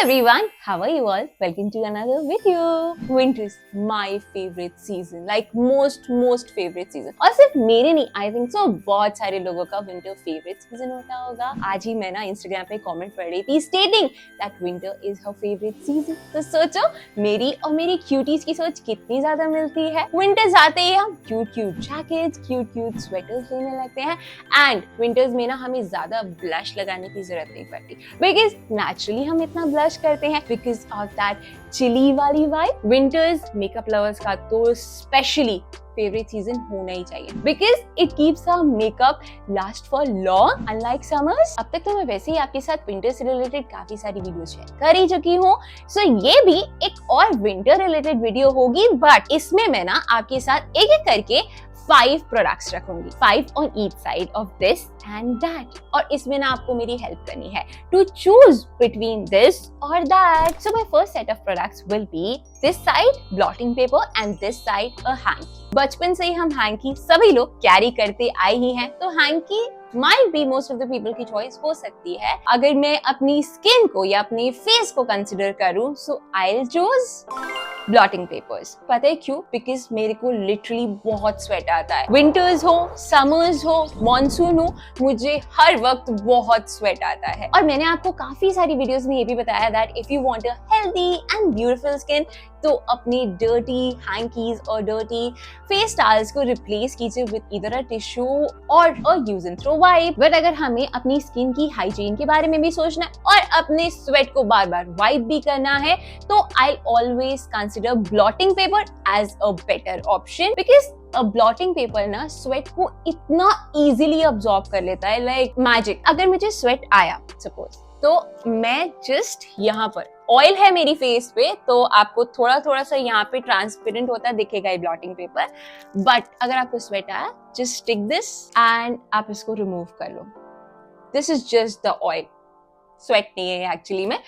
everyone, how are you all? Welcome to another video. Winter is my favorite season, like most favorite season. और सिर्फ मेरे नहीं, I think so बहुत सारे लोगों का winter favorite season होता होगा. आज ही मैं ना Instagram पे comment पढ़ रही थी stating that winter is her favorite season. तो सोचो मेरी और मेरी cuties की सोच कितनी ज्यादा मिलती है. Winters आते ही हम cute jackets, cute sweaters लेने लगते हैं and winters में ना हमें ज्यादा blush लगाने की जरूरत नहीं पड़ती because naturally हम इतना blush करते हैं because of that chilly वाली vibe. Winters makeup lovers का तो specially favorite season होना ही चाहिए because it keeps our makeup last for long unlike summers. अब तक तो मैं वैसे ही आपके साथ winter से related काफी सारी वीडियोस शेयर कर ही चुकी हूँ, so ये भी एक और winter related वीडियो होगी, but इसमें मैं ना आपके साथ एक करके 5 प्रोडक्ट्स रखूंगी, 5 on each side of this and that. और इसमें ना आपको मेरी हेल्प करनी है to choose between this or that. So my first set of products will be this side blotting paper and this side a hanky. बचपन से ही हम हैंकी सभी लोग कैरी करते आए ही हैं, तो hanky might be most of the people की choice हो सकती है. अगर मैं अपनी स्किन को या अपनी फेस को कंसिडर करूं, so I'll choose blotting papers. पता है क्यों? बिकॉज मेरे को लिटरली बहुत स्वेट आता है. विंटर्स हो, समर्स हो, मॉनसून हो, मुझे हर वक्त बहुत स्वेट आता है. और मैंने आपको काफी सारी वीडियोस में ये भी बताया that if you want a healthy and beautiful skin तो अपनी डर्टी हैंकीज और डर्टी फेस टॉवल्स को रिप्लेस कीजिए विद ईदर अ टिश्यू और a use and throw wipe. But अगर हमें अपनी स्किन की हाइजीन के बारे में भी सोचना है और अपने स्वेट को बार बार वाइप भी करना है, तो I always consider blotting paper as a better option because blotting paper ना स्वेट को इतना इजीली अब्सॉर्ब कर लेता है लाइक मैजिक. अगर मुझे स्वेट आया सपोज, तो मैं जस्ट यहाँ पर ऑयल है मेरी फेस पे, तो आपको थोड़ा सा यहाँ पे ट्रांसपेरेंट होता दिखेगा ये ब्लॉटिंग पेपर. बट अगर आपको स्वेट आया, जस्ट टिक दिस एंड आप इसको रिमूव कर लो. This is just the oil, sweat नहीं है एक्चुअली में.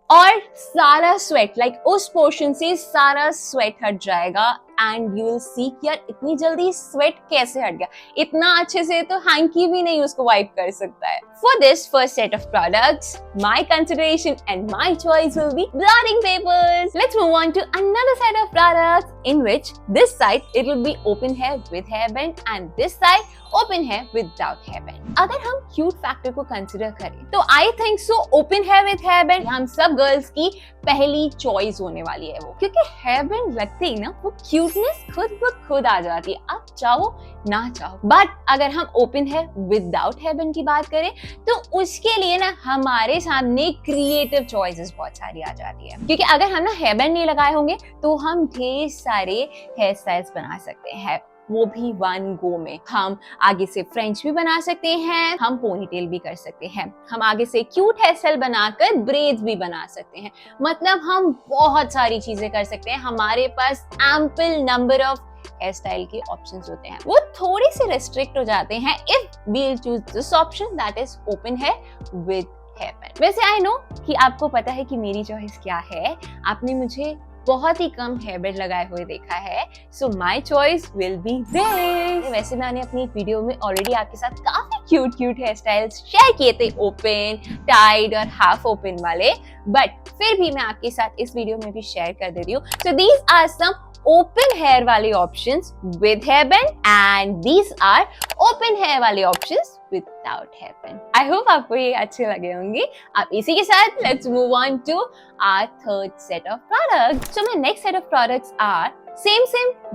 और सारा स्वेट लाइक उस पोर्शन से सारा स्वेट हट जाएगा एंड यू विल सी कि यार इतनी जल्दी स्वेट कैसे हट गया. इतना अच्छे से तो हैंकी भी नहीं उसको वाइप कर सकता है. For this first set of products my consideration and my choice will be blotting papers. Let's move on to another set of products in which this side it will be open hair with hair band and this side open hair without hair band. अगर हम cute factor को consider करें तो I think so open hair with hair band हम सब girls की पहली choice होने वाली है वो, क्योंकि हेयर बैंड लगते ही ना वो क्यूटनेस खुद ब खुद आ जाती है, आप चाहो ना चाहो. बट अगर हम open hair without hair band की बात करें तो उसके लिए ना हमारे सामने क्रिएटिव चॉइसेस बहुत सारी आ जाती है, क्योंकि अगर हम ना हेयर बैंड नहीं लगाए होंगे तो हम ढेर सारे हेयर स्टाइल्स बना सकते हैं, वो भी वन गो में. हम आगे से फ्रेंच भी बना सकते हैं, हम पोनीटेल भी कर सकते हैं, हम आगे से क्यूट हेयर स्टाइल बनाकर ब्रेड्स भी बना सकते हैं. मतलब हम बहुत सारी चीजें कर सकते हैं. हमारे पास ample number of hair style के ऑप्शंस होते हैं. वो थोड़े से रेस्ट्रिक्ट हो जाते हैं if we choose this option that is open hair with hair band. वैसे आई नो कि आपको पता है कि मेरी चॉइस क्या है. आपने मुझे बहुत ही कम हेयर बैंड लगाए हुए देखा है, so my choice will B this. वैसे मैंने अपनी वीडियो में ऑलरेडी आपके साथ काफी क्यूट हेयर स्टाइल्स शेयर किए थे, ओपन, टाइड और हाफ ओपन वाले, बट फिर भी मैं आपके साथ इस वीडियो में भी शेयर कर दे रही हूँ. So these are some open hair वाले options with hair band and these are open hair वाले options without hair band. I hope आपको ये अच्छे लगे होंगे. अब इसी के साथ let's move on to our third set of products. So my next set of products are same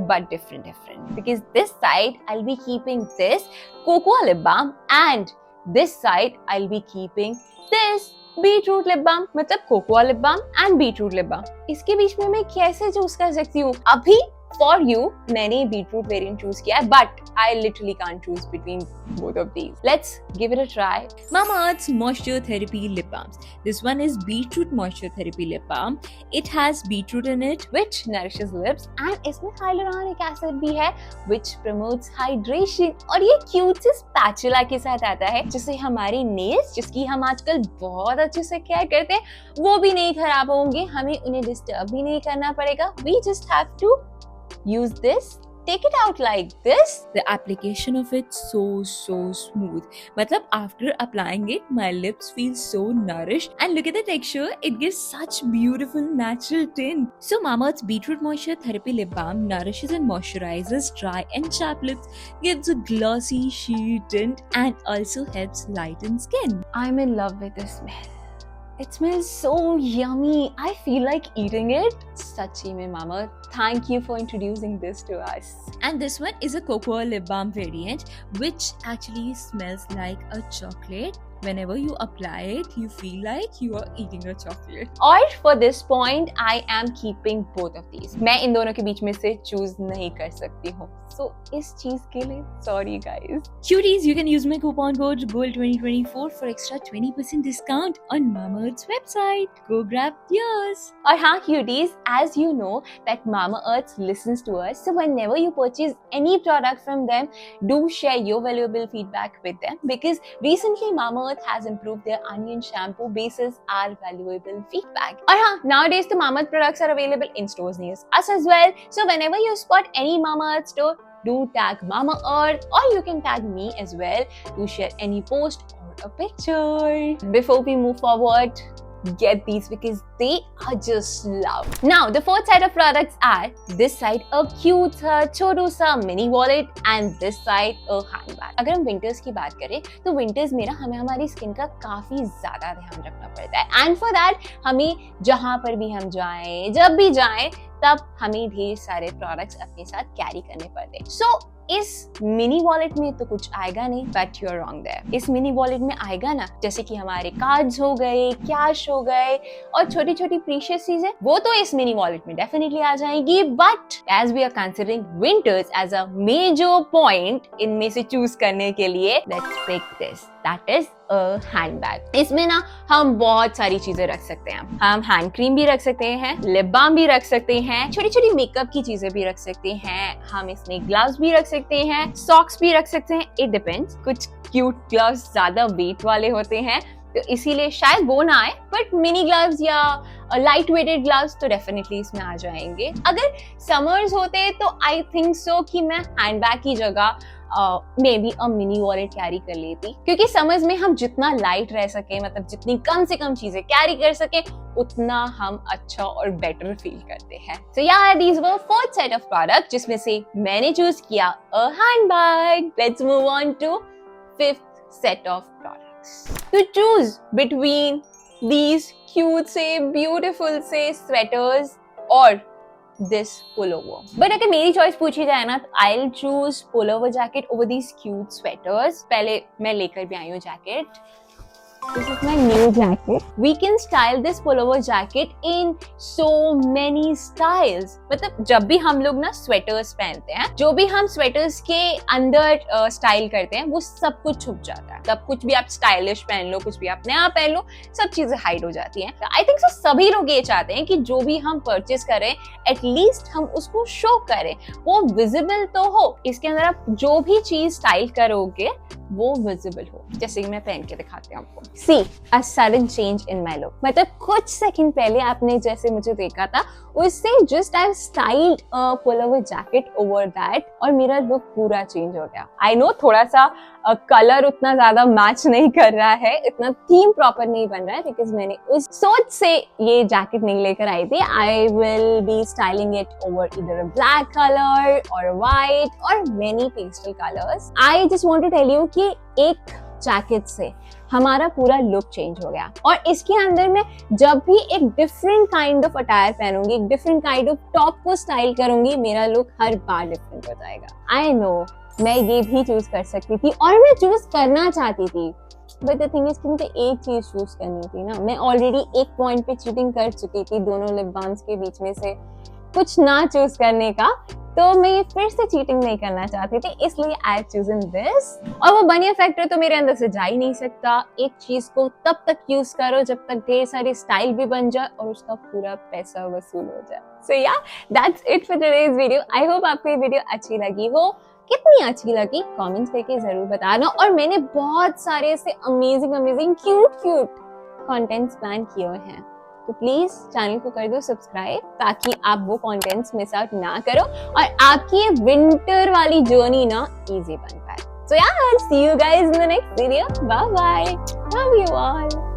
but different because this side I'll be keeping this cocoa lip balm and this side I'll be keeping this beetroot lip balm. मतलब cocoa lip balm and beetroot lip balm. इसके बीच में मैं कैसे choose कर सकती हूँ? अभी फॉर यू मैंने बीटरूट वेरिएंट चूज किया है, but I literally can't choose between both of these. Let's give it a try. Mamaearth's Moisture Therapy Lip Balms. This one is Beetroot Moisture Therapy Lip Balm. It has beetroot in it, which nourishes lips, and इसमें hyaluronic acid भी है, which promotes hydration. और ये cute से spatula के साथ आता है, जिससे हमारे nails, जिसकी हम आजकल बहुत अच्छे से केयर करते हैं, वो भी नहीं खराब होंगे. हमें उन्हें डिस्टर्ब भी नहीं करना पड़ेगा. We just have to use this take it out like this. The application of it so smooth. मतलब after applying it, my lips feel so nourished, and look at the texture. It gives such beautiful natural tint. So Mamaearth's Beetroot Moisture Therapy Lip Balm nourishes and moisturizes dry and chapped lips, gives a glossy sheer tint, and also helps lighten skin. I'm in love with the smell. It smells so yummy. I feel like eating it. Sachi mein Mama, thank you for introducing this to us. And this one is a cocoa lip balm variant, which actually smells like a chocolate. Whenever you apply it, you feel like you are eating a chocolate. और for this point, I am keeping both of these. मैं इन दोनों के बीच में से choose नहीं कर सकती हूँ. So इस चीज के लिए sorry guys. Cuties, you can use my coupon code GOAL2024 for extra 20% discount on Mamaearth's website. Go grab yours. और हाँ cuties, as you know that Mamaearth listens to us, so whenever you purchase any product from them, do share your valuable feedback with them, because recently Mamaearth has improved their onion shampoo basis our valuable feedback. और हाँ, nowadays the Mamaearth products are available in stores near us as well. So whenever you spot any Mamaearth store, do tag Mamaearth, or you can tag me as well to share any post or a picture. Before we move forward, get these because they are just love. Now the fourth side of products are this side a cute सा छोटू सा mini wallet and this side a handbag. अगर हम winters की बात करें तो winters में ना हमें हमारी स्किन का काफी ज्यादा ध्यान रखना पड़ता है, and for that हमें जहाँ पर भी हम जाएं, जब भी जाएं, तब हमें ढेर सारे प्रोडक्ट्स अपने साथ कैरी करने पड़ते हैं. So इस मिनी वॉलेट में तो कुछ आएगा नहीं, but you are wrong there. इस मिनी वॉलेट में आएगा ना, जैसे कि हमारे कार्ड्स हो गए, कैश हो गए और छोटी छोटी प्रीशियस चीजें, वो तो इस मिनी वॉलेट में डेफिनेटली आ जाएंगी. But as we are considering winters as a major point इनमें से चूज करने के लिए, let's pick this, that is handbag. इसमें ना हम बहुत सारी चीजें रख सकते हैं. हम हैंड क्रीम भी रख सकते हैं, लिप बाम भी रख सकते हैं, छोटी छोटी मेकअप की चीजें भी रख सकते हैं, हम इसमें ग्लव्स भी रख सकते हैं, सॉक्स भी रख सकते हैं. It depends. कुछ क्यूट ग्लव्स ज्यादा वेट वाले होते हैं तो इसीलिए शायद वो ना आए, बट मिनी ग्लव्स या लाइट वेटेड ग्लव्स तो डेफिनेटली इसमें आ जाएंगे. अगर समर्स होते तो आई थिंक सो कि मैं हैंडबैग की जगह may be a mini wallet carry कर लेती, क्योंकि समर्स में हम जितना लाइट रह सके, मतलब जितनी कम से कम चीजें कैरी कर सके, उतना हम अच्छा और बेटर फील करते हैं. सो या these were fourth set of product जिसमें से मैंने चूज किया a handbag. Let's move on to fifth set of products. To choose between these cute से beautiful से sweaters और this pullover. But अगर मेरी चॉइस पूछी जाए ना, तो I'll choose pullover jacket over these cute sweaters. पहले मैं लेकर भी आई हूँ jacket. This is my new jacket. We can style this pullover jacket in so many styles. मतलब जब भी हम लोग ना स्वेटर्स पहनते हैं, जो भी हम स्वेटर्स के अंदर स्टाइल करते हैं, वो सब कुछ छुप जाता है. तब कुछ भी आप स्टाइलिश पहन लो, कुछ भी आप नया पहन लो, सब चीजें हाइड हो जाती हैं. आई थिंक सो सभी लोग ये चाहते हैं कि जो भी हम परचेस करें, एटलीस्ट हम उसको शो करें, वो विजिबल तो हो. इसके अंदर आप जो भी चीज स्टाइल करोगे वो विजिबल हो. जैसे कि मैं पहन के दिखाती हूँ आपको. See a sudden change in my look. मतलब कुछ सेकंड पहले आपने जैसे मुझे देखा था, उससे just I've styled a pullover jacket over that और मेरा लुक पूरा चेंज हो गया. I know थोड़ा सा कलर उतना ज्यादा मैच नहीं कर रहा है, इतना थीम प्रॉपर नहीं बन रहा है, बिकॉज मैंने उस सोच से ये जैकेट नहीं लेकर आई थी. I will be styling it over either a black color or a white or many pastel colors. I just want to tell you कि एक जैकेट से हमारा पूरा लुक चेंज हो गया. और इसके अंदर मैं जब भी एक डिफरेंट काइंड ऑफ अटायर पहनूंगी, एक डिफरेंट काइंड ऑफ टॉप को स्टाइल करूंगी, मेरा लुक हर बार डिफरेंट हो जाएगा. आई नो मैं ये भी चूज कर सकती थी और मैं चूज करना चाहती थी, बट द थिंग इज कि मुझे एक चीज चूज करनी थी ना. मैं ऑलरेडी एक पॉइंट पे चीटिंग कर चुकी थी दोनों लिप बाम्स के बीच में से कुछ ना चूज करने का, तो मैं फिर से चीटिंग नहीं करना चाहती थी, इसलिए आई चूजन दिस. और वो बनिया फैक्टर तो मेरे अंदर से जा ही नहीं सकता. एक चीज को तब तक यूज करो जब तक ढेर सारी स्टाइल भी बन जाए और उसका पूरा पैसा वसूल हो जाए. सो या that's it for today's video. I hope आपको ये वीडियो अच्छी लगी हो. कितनी अच्छी लगी कमेंट्स करके जरूर बताना. और मैंने बहुत सारे ऐसे अमेजिंग क्यूट कंटेंट्स प्लान किए हुए हैं, तो प्लीज चैनल को कर दो सब्सक्राइब ताकि आप वो कंटेंट्स मिस आउट ना करो और आपकी ये विंटर वाली जर्नी ना इजी बन पाए. So yeah, I'll see you guys in the next video. Bye bye. Love you all.